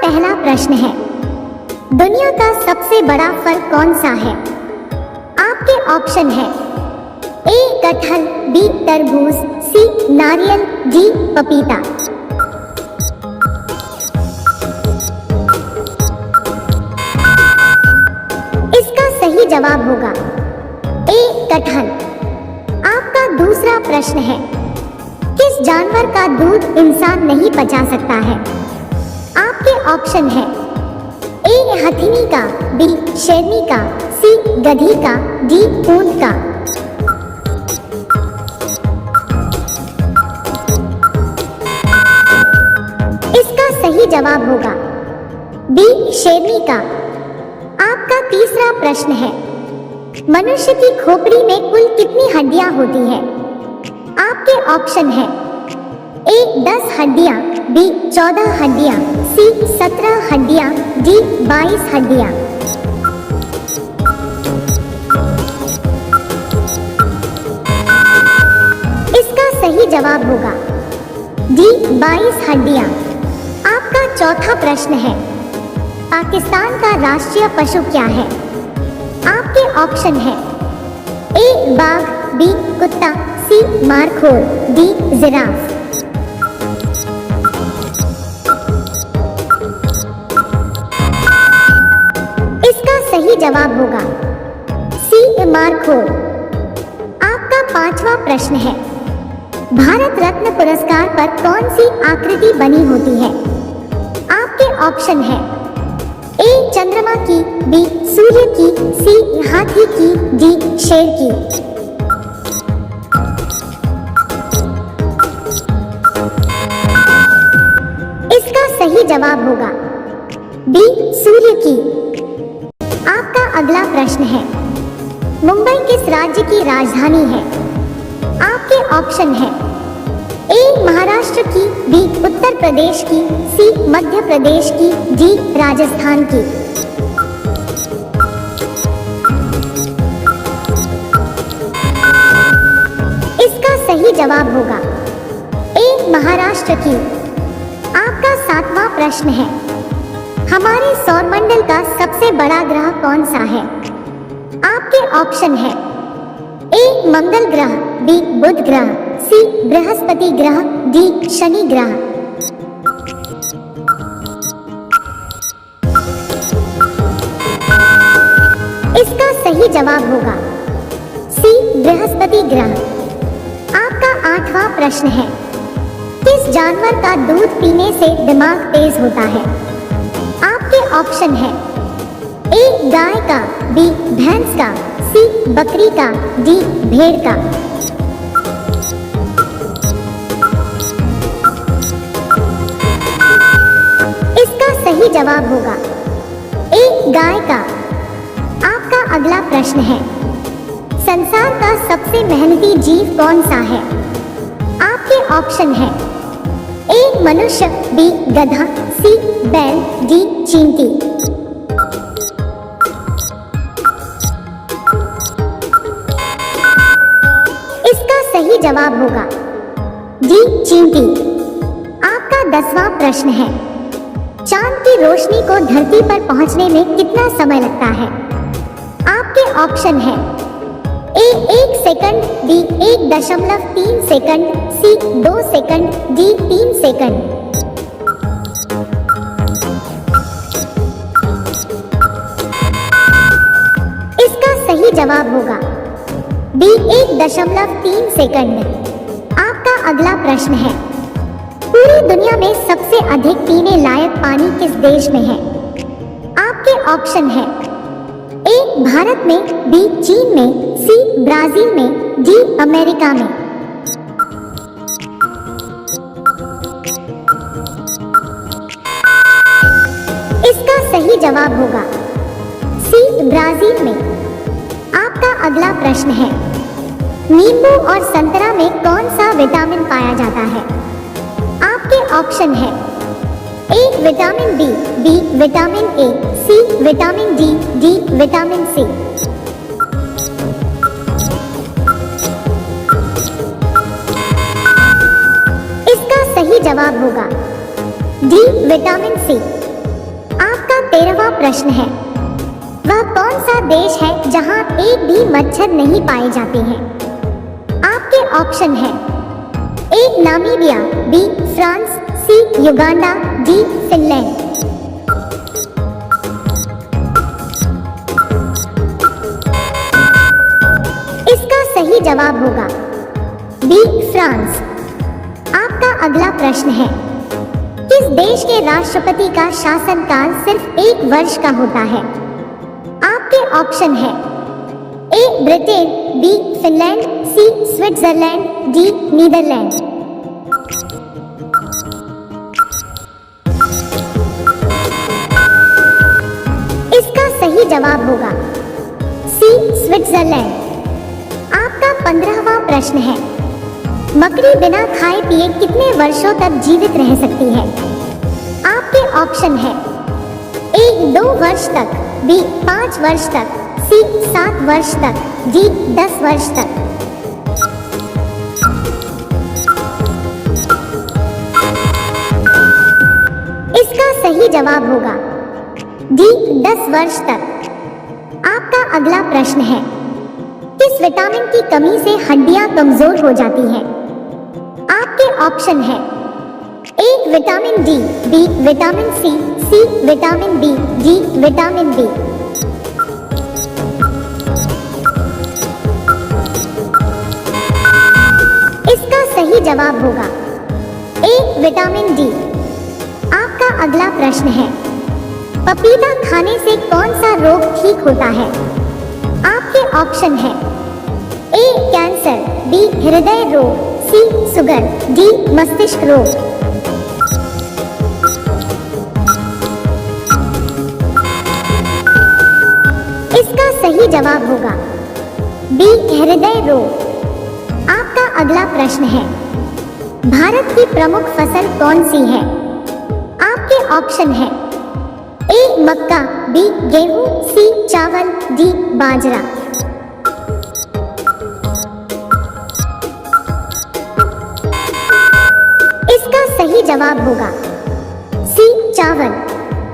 पहला प्रश्न है, दुनिया का सबसे बड़ा फल कौन सा है? आपके ऑप्शन है ए कटहल, बी तरबूज, सी नारियल, डी पपीता। इसका सही जवाब होगा ए कटहल। आपका दूसरा प्रश्न है, किस जानवर का दूध इंसान नहीं पचा सकता है? आपके ऑप्शन है ए हथिनी का, बी शेरनी का, सी गधी का, डी ऊंट का। इसका सही जवाब होगा बी शेरनी का। आपका तीसरा प्रश्न है, मनुष्य की खोपड़ी में कुल कितनी हड्डियां होती है? आपके ऑप्शन है ए 10 हड्डियां, बी 14 हड्डियां, सी 17 हड्डियां, डी 22 हड्डियां। इसका सही जवाब होगा डी 22 हड्डियां। आपका चौथा प्रश्न है, पाकिस्तान का राष्ट्रीय पशु क्या है? आपके ऑप्शन है ए बाघ, बी कुत्ता, सी मारखोर, डी जिराफ। इसका सही जवाब होगा सी मारखोर। आपका पांचवा प्रश्न है, भारत रत्न पुरस्कार पर कौन सी आकृति बनी होती है? आपके ऑप्शन है ए चंद्रमा की, बी सूर्य की, सी हाथी की, डी शेर की। इसका सही जवाब होगा बी सूर्य की। आपका अगला प्रश्न है, मुंबई किस राज्य की राजधानी है? आपके ऑप्शन है ए महाराष्ट्र की, बी उत्तर प्रदेश की, सी मध्य प्रदेश की, डी राजस्थान की। इसका सही जवाब होगा ए महाराष्ट्र की। आपका सातवां प्रश्न है, हमारे सौरमंडल का सबसे बड़ा ग्रह कौन सा है? आपके ऑप्शन है ए मंगल ग्रह, बी बुध ग्रह, सी बृहस्पति ग्रह, डी शनि ग्रह। इसका सही जवाब होगा सी बृहस्पति ग्रह। आपका आठवां प्रश्न है, किस जानवर का दूध पीने से दिमाग तेज होता है? आपके ऑप्शन है ए गाय का, बी भैंस का, सी बकरी का, डी भेड़ का। इसका सही जवाब होगा ए गाय का। आपका अगला प्रश्न है, संसार का सबसे मेहनती जीव कौन सा है? आपके ऑप्शन है ए मनुष्य, बी गधा, सी बैल, डी चींटी। इसका सही जवाब होगा डी चींटी। आपका 10वां प्रश्न है, चांद की रोशनी को धरती पर पहुंचने में कितना समय लगता है? आपके ऑप्शन है ए 1 सेकंड, बी 1.3 सेकंड, सी 2 सेकंड, डी 3 सेकंड। इसका सही जवाब होगा बी 1.3 सेकंड। आपका अगला प्रश्न है, पूरी दुनिया में सबसे अधिक पीने लायक पानी किस देश में है? आपके ऑप्शन है ए भारत में, बी चीन में, सी ब्राजील में, डी अमेरिका में। इसका सही जवाब होगा सी ब्राजील में। आपका अगला प्रश्न है, नींबू और संतरा में कौन सा विटामिन पाया जाता है? आपके ऑप्शन है A vitamin B, B vitamin A, C vitamin D, D vitamin C. इसका सही जवाब होगा डी विटामिन सी। 13वां प्रश्न है, वह कौन सा देश है जहां एक भी मच्छर नहीं पाए जाते हैं? आपके ऑप्शन है ए नामीबिया, बी फ्रांस, सी युगांडा, डी फिनलैंड। इसका सही जवाब होगा बी फ्रांस। आपका अगला प्रश्न है, किस देश के राष्ट्रपति का शासनकाल सिर्फ 1 वर्ष का होता है? आपके ऑप्शन है ए ब्रिटेन, बी फिनलैंड, सी स्विट्जरलैंड, डी नीदरलैंड। इसका सही जवाब होगा सी स्विट्जरलैंड। आपका 15वां प्रश्न है, मकड़ी बिना खाए पिए कितने वर्षों तक जीवित रह सकती है? आपके ऑप्शन है ए 2 वर्ष तक, बी 5 वर्ष तक, सी 7 वर्ष तक, डी 10 वर्ष तक। इसका सही जवाब होगा डी 10 वर्ष तक। आपका अगला प्रश्न है, किस विटामिन की कमी से हड्डियां कमजोर हो जाती हैं? आपके ऑप्शन है A vitamin D, B vitamin C, C vitamin B, D vitamin B. इसका सही जवाब होगा ए विटामिन डी। आपका अगला प्रश्न है, पपीता खाने से कौन सा रोग ठीक होता है? आपके ऑप्शन है ए कैंसर, बी हृदय रोग, सी शुगर, डी मस्तिष्क रोग। इसका सही जवाब होगा बी हृदय रोग। आपका अगला प्रश्न है, भारत की प्रमुख फसल कौन सी है? आपके ऑप्शन है ए मक्का, बी गेहूं, सी चावल, डी बाजरा। इसका सही जवाब होगा सी चावल।